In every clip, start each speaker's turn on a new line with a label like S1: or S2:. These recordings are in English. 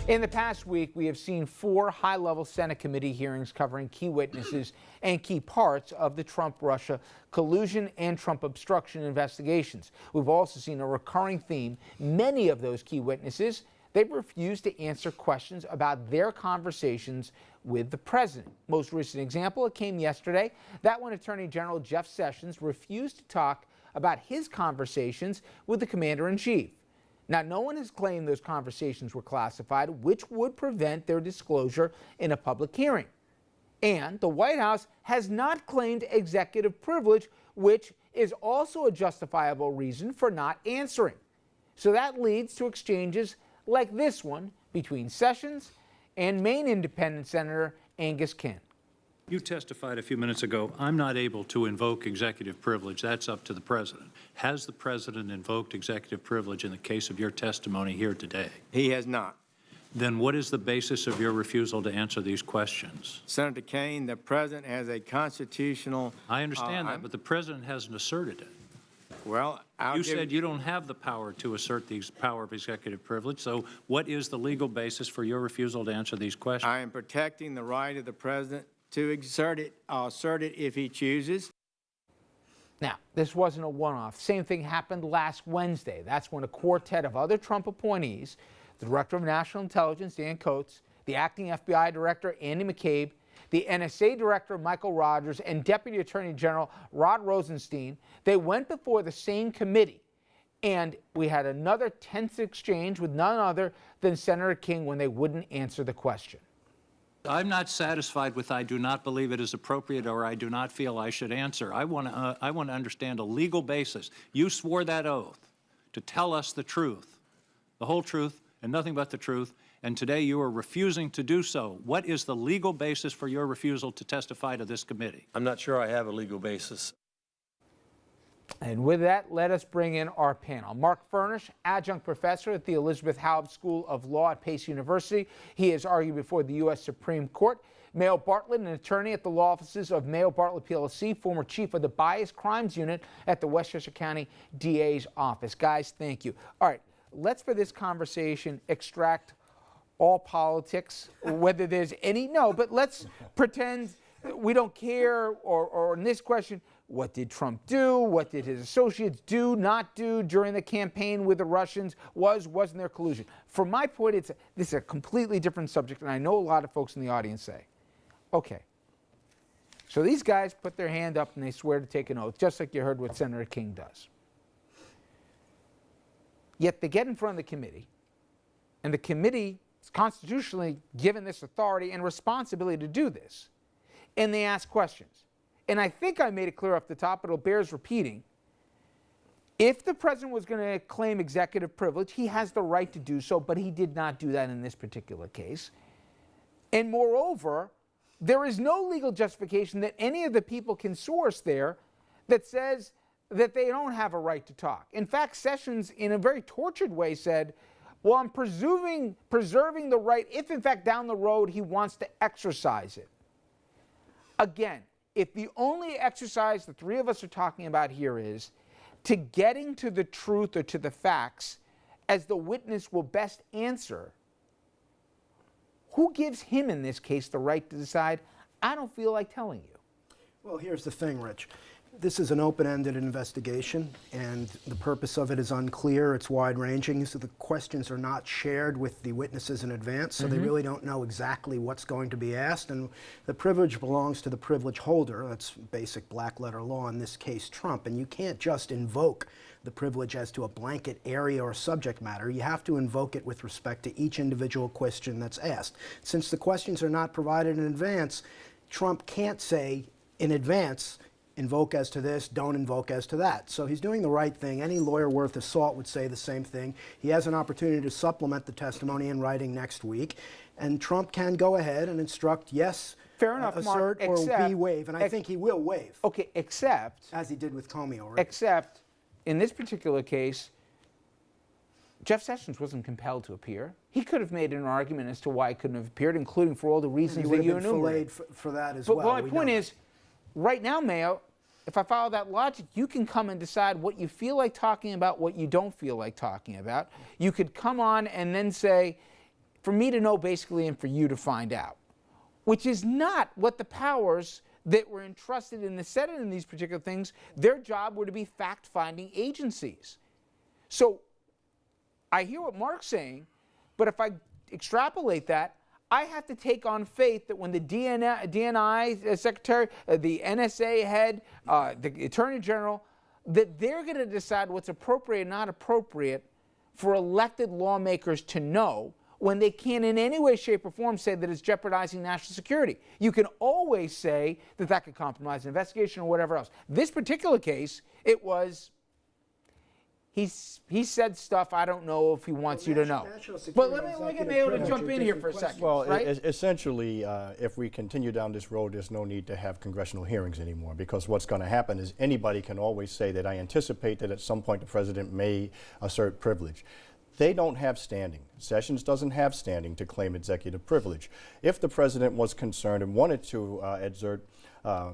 S1: In the past week, we have seen 4 high-level Senate committee hearings covering key witnesses and key parts of the Trump-Russia collusion and Trump obstruction investigations. We've also seen a recurring theme. Many of those key witnesses, they've refused to answer questions about their conversations with the president. Most recent example, it came yesterday. That when Attorney General Jeff Sessions refused to talk about his conversations with the commander-in-chief. Now, no one has claimed those conversations were classified, which would prevent their disclosure in a public hearing. And the White House has not claimed executive privilege, which is also a justifiable reason for not answering. So that leads to exchanges like this one between Sessions and Maine Independent Senator Angus King.
S2: You testified a few minutes ago, I'm not able to invoke executive privilege. That's up to the president. Has the president invoked executive privilege in the case of your testimony here today?
S3: He has not.
S2: Then what is the basis of your refusal to answer these questions?
S3: Senator Kaine, the president has a constitutional...
S2: I understand that, but the president hasn't asserted it.
S3: Well,
S2: you said you don't have the power to assert the power of executive privilege, so what is the legal basis for your refusal to answer these questions?
S3: I am protecting the right of the president to assert it if he chooses.
S1: Now, this wasn't a one-off. Same thing happened last Wednesday. That's when a quartet of other Trump appointees, the Director of National Intelligence, Dan Coats, the acting FBI Director, Andy McCabe, the NSA Director, Michael Rogers, and Deputy Attorney General Rod Rosenstein, they went before the same committee. And we had another tense exchange with none other than Senator King when they wouldn't answer the question.
S2: I'm not satisfied with I do not believe it is appropriate or I do not feel I should answer. I want to understand a legal basis. You swore that oath to tell us the truth, the whole truth and nothing but the truth, and today you are refusing to do so. What is the legal basis for your refusal to testify to this committee?
S4: I'm not sure I have a legal basis.
S1: And with that, let us bring in our panel. Mark Furnish, adjunct professor at the Elizabeth Haub School of Law at Pace University. He has argued before the U.S. Supreme Court. Mayo Bartlett, an attorney at the law offices of Mayo Bartlett PLC, former chief of the Bias Crimes Unit at the Westchester County DA's office. Guys, thank you. All right, let's, for this conversation, extract all politics, whether there's any, but let's pretend we don't care, or in this question, what did Trump do? What did his associates do, not do during the campaign with the Russians? Wasn't there collusion? From my point, this is a completely different subject, and I know a lot of folks in the audience say, okay, so these guys put their hand up and they swear to take an oath, just like you heard what Senator King does. Yet they get in front of the committee, and the committee is constitutionally given this authority and responsibility to do this, and they ask questions. And I think I made it clear off the top, but it bears repeating. If the president was going to claim executive privilege, he has the right to do so, but he did not do that in this particular case. And moreover, there is no legal justification that any of the people can source there that says that they don't have a right to talk. In fact, Sessions, in a very tortured way, said, well, I'm preserving the right if, in fact, down the road he wants to exercise it. Again, if the only exercise the three of us are talking about here is to getting to the truth or to the facts as the witness will best answer, who gives him in this case the right to decide, I don't feel like telling you?
S5: Well, here's the thing, Rich. This is an open-ended investigation, and the purpose of it is unclear. It's wide-ranging, so the questions are not shared with the witnesses in advance, so they really don't know exactly what's going to be asked, and the privilege belongs to the privilege holder. That's basic black-letter law, in this case Trump, and you can't just invoke the privilege as to a blanket area or subject matter. You have to invoke it with respect to each individual question that's asked. Since the questions are not provided in advance, Trump can't say in advance, invoke as to this, don't invoke as to that. So he's doing the right thing. Any lawyer worth his salt would say the same thing. He has an opportunity to supplement the testimony in writing next week, and Trump can go ahead and instruct yes,
S1: fair enough,
S5: assert,
S1: Mark,
S5: or be waive, and I think he will waive.
S1: Okay, except,
S5: as he did with Comey already.
S1: Except, in this particular case, Jeff Sessions wasn't compelled to appear. He could have made an argument as to why he couldn't have appeared, including for all the reasons that you enumerated.
S5: For that as
S1: well.
S5: But
S1: my point is, right now, Mayo, if I follow that logic, you can come and decide what you feel like talking about, what you don't feel like talking about. You could come on and then say, for me to know basically and for you to find out, which is not what the powers that were entrusted in the Senate in these particular things, their job were to be fact-finding agencies. So I hear what Mark's saying, but if I extrapolate that, I have to take on faith that when the DNI secretary, the NSA head, the attorney general, that they're going to decide what's appropriate and not appropriate for elected lawmakers to know when they can't in any way, shape, or form say that it's jeopardizing national security. You can always say that that could compromise an investigation or whatever else. This particular case, it was, he said stuff I don't know if he wants you to know. But let me get Mayo to jump in here for a second.
S4: Well,
S1: right?
S4: essentially, if we continue down this road, there's no need to have congressional hearings anymore, because what's going to happen is anybody can always say that I anticipate that at some point the president may assert privilege. They don't have standing. Sessions doesn't have standing to claim executive privilege. If the president was concerned and wanted to exert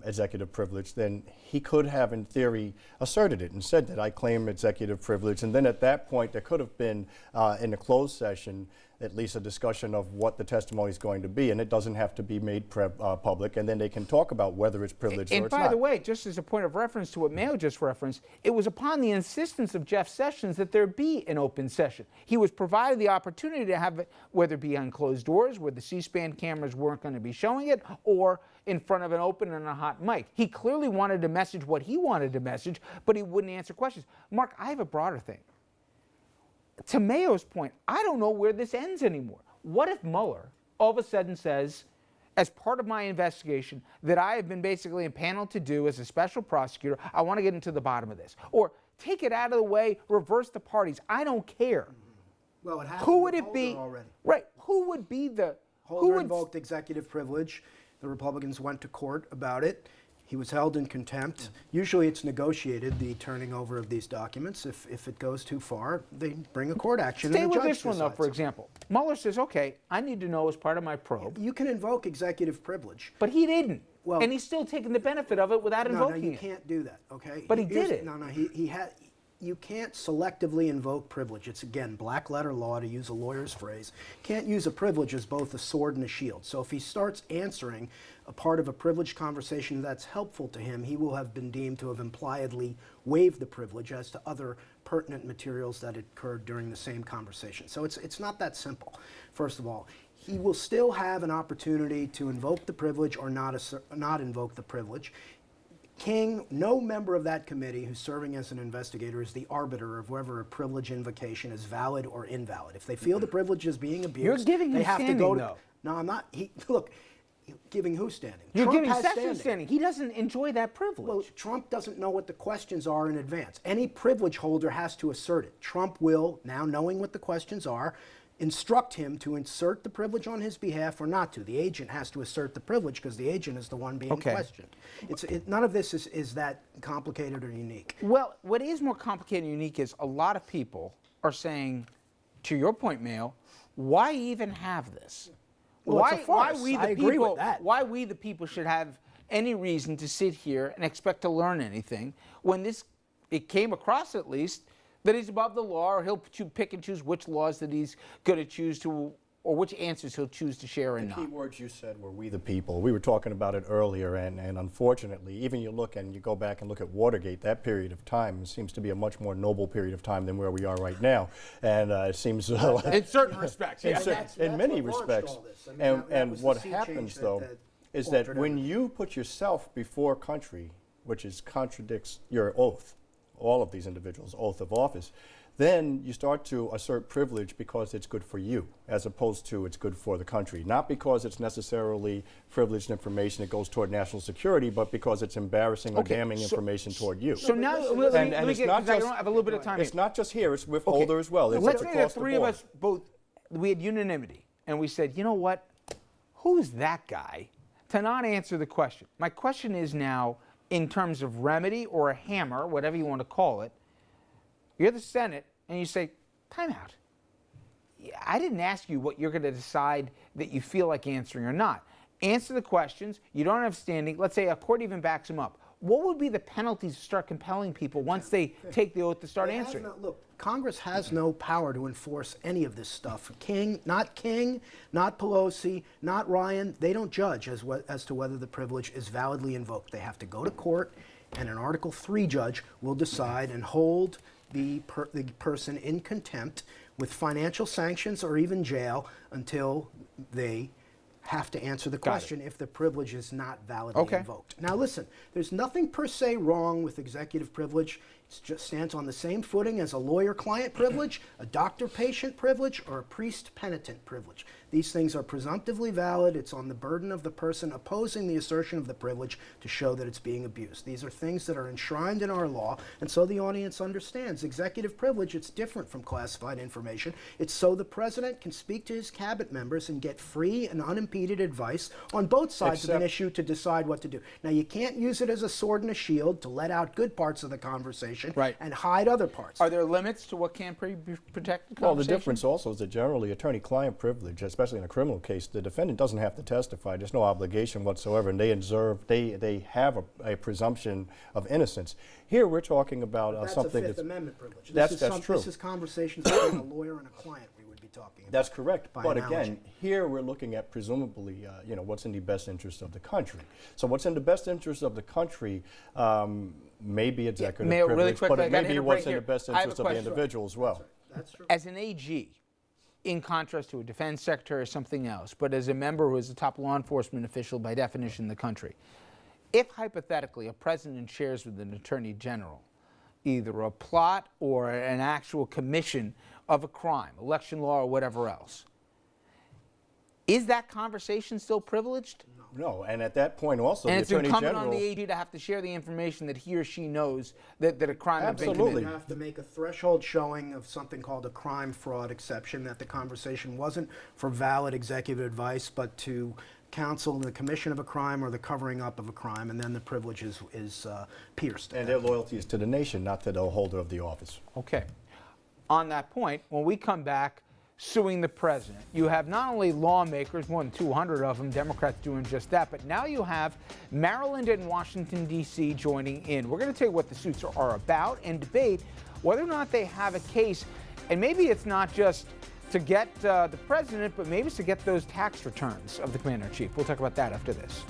S4: executive privilege, then he could have, in theory, asserted it and said that I claim executive privilege. And then at that point, there could have been, in a closed session, at least a discussion of what the testimony is going to be, and it doesn't have to be made public, and then they can talk about whether it's privileged or it's not.
S1: And by the way, just as a point of reference to what Mayo just referenced, it was upon the insistence of Jeff Sessions that there be an open session. He was provided the opportunity to have it, whether it be on closed doors, where the C-SPAN cameras weren't going to be showing it, or in front of an open and a hot mic. He clearly wanted to message what he wanted to message, but he wouldn't answer questions. Mark, I have a broader thing. To Mayo's point, I don't know where this ends anymore. What if Mueller all of a sudden says, as part of my investigation that I have been basically impaneled to do as a special prosecutor, I want to get into the bottom of this? Or take it out of the way, reverse the parties. I don't care.
S5: Well, it happened
S1: Who would
S5: with
S1: it be?
S5: Holder already.
S1: Right. Who would be the...
S5: Holder invoked executive privilege. The Republicans went to court about it. He was held in contempt. Usually it's negotiated, the turning over of these documents. If it goes too far, they bring a court action.
S1: Stay
S5: and the
S1: with
S5: judge
S1: this one, though,
S5: decides.
S1: for example. Mueller says, okay, I need to know as part of my probe.
S5: You can invoke executive privilege.
S1: But he didn't.
S5: Well-
S1: and he's still taking the benefit of it without
S5: No,
S1: invoking
S5: you
S1: it.
S5: can't do that, okay?
S1: But he did it.
S5: No, he had. You can't selectively invoke privilege. It's, again, black letter law, to use a lawyer's phrase. Can't use a privilege as both a sword and a shield. So if he starts answering a part of a privileged conversation that's helpful to him, he will have been deemed to have impliedly waived the privilege as to other pertinent materials that occurred during the same conversation. So it's not that simple, first of all. He will still have an opportunity to invoke the privilege or not invoke the privilege. King, no member of that committee who's serving as an investigator is the arbiter of whether a privilege invocation is valid or invalid. If they feel the privilege is being abused,
S1: You're giving him
S5: they have
S1: standing,
S5: to go to.
S1: though.
S5: No, I'm not. Look, giving who standing?
S1: You're
S5: Trump
S1: giving
S5: has
S1: Sessions standing. He doesn't enjoy that privilege.
S5: Well, Trump doesn't know what the questions are in advance. Any privilege holder has to assert it. Trump will, now knowing what the questions are, instruct him to insert the privilege on his behalf or not to. The agent has to assert the privilege because the agent is the one being questioned. None of this is that complicated or unique.
S1: Well, what is more complicated and unique is a lot of people are saying, to your point, Mayo, why even have this?
S5: Well, it's a farce.
S1: Why we the
S5: I agree
S1: people,
S5: with that.
S1: Why we the people should have any reason to sit here and expect to learn anything when it came across at least that he's above the law, or he'll pick and choose which laws that he's going to choose to, or which answers he'll choose to share and
S4: The key
S1: not.
S4: words you said were "we the people." We were talking about it earlier, and unfortunately, even you go back and look at Watergate, that period of time seems to be a much more noble period of time than where we are right now. And it seems
S1: In certain respects, yeah.
S4: in many
S5: what launched
S4: respects.
S5: all this. I mean, that was the
S4: what
S5: sea
S4: happens,
S5: change
S4: though,
S5: that
S4: is that
S5: altered
S4: when
S5: everything.
S4: you put yourself before country, which contradicts your oath, all of these individuals' oath of office, then you start to assert privilege because it's good for you, as opposed to it's good for the country. Not because it's necessarily privileged information that goes toward national security, but because it's embarrassing or damning information toward you.
S1: So now,
S5: listen,
S1: let
S4: and
S1: me
S4: it's
S1: get,
S4: not
S1: 'cause I
S4: just-
S1: don't have a little bit of time
S4: It's
S1: here.
S4: not just here, it's with Holder as well. It's
S1: Let's say the
S4: across the
S1: three of
S4: board.
S1: us both, we had unanimity, and we said, you know what? Who's that guy to not answer the question? My question is now, in terms of remedy or a hammer, whatever you want to call it, you're the Senate, and you say, time out. I didn't ask you what you're going to decide that you feel like answering or not. Answer the questions. You don't have standing. Let's say a court even backs him up. what would be the penalties to start compelling people once they take the oath to start
S5: They have
S1: answering?
S5: look, Congress has no power to enforce any of this stuff. King, not Pelosi, not Ryan. They don't judge as to whether the privilege is validly invoked. They have to go to court, and an Article 3 judge will decide and hold the person in contempt with financial sanctions or even jail until they have to answer the question if the privilege is not validly invoked. Now listen, there's nothing per se wrong with executive privilege. It just stands on the same footing as a lawyer-client privilege, a doctor-patient privilege, or a priest-penitent privilege. These things are presumptively valid. It's on the burden of the person opposing the assertion of the privilege to show that it's being abused. These are things that are enshrined in our law, and so the audience understands. Executive privilege, it's different from classified information. It's so the president can speak to his cabinet members and get free and unimpeded advice on both sides of an issue to decide what to do. Now, you can't use it as a sword and a shield to let out good parts of the conversation and hide other parts.
S1: Are there limits to what can be protected?
S4: Well, the difference also is that generally attorney-client privilege, especially in a criminal case, the defendant doesn't have to testify. There's no obligation whatsoever, and they have a presumption of innocence. Here we're talking about something
S5: that's a Fifth
S4: that's
S5: Amendment privilege.
S4: That's true.
S5: This is conversations between a lawyer and a client we would be talking about.
S4: That's correct.
S5: By
S4: But
S5: analogy.
S4: again, here we're looking at presumably, what's in the best interest of the country. So what's in the best interest of the country may be executive
S1: Mayor, really
S4: privilege,
S1: quickly,
S4: but
S1: I
S4: it
S1: gotta
S4: may
S1: hit
S4: be
S1: a
S4: what's
S1: break
S4: in the
S1: here.
S4: best
S1: I have a
S4: interest of the
S1: question.
S4: individual as well.
S5: That's true.
S1: As an AG, in contrast to a defense secretary or something else, but as a member who is a top law enforcement official by definition in the country, if hypothetically a president shares with an attorney general either a plot or an actual commission of a crime, election law or whatever else, is that conversation still privileged?
S4: No, and at that point also,
S1: And
S4: the
S1: it's
S4: Attorney
S1: incumbent
S4: General...
S1: on the AG to have to share the information that he or she knows that a crime has been
S4: Absolutely.
S1: committed.
S5: You have to make a threshold showing of something called a crime fraud exception, that the conversation wasn't for valid executive advice, but to counsel the commission of a crime or the covering up of a crime, and then the privilege is pierced.
S4: And their loyalty is to the nation, not to the holder of the office.
S1: Okay. On that point, when we come back suing the president, you have not only lawmakers, more than 200 of them, Democrats doing just that, but now you have Maryland and Washington, D.C. joining in. We're going to tell you what the suits are about and debate whether or not they have a case. And maybe it's not just to get the president, but maybe it's to get those tax returns of the commander-in-chief. We'll talk about that after this.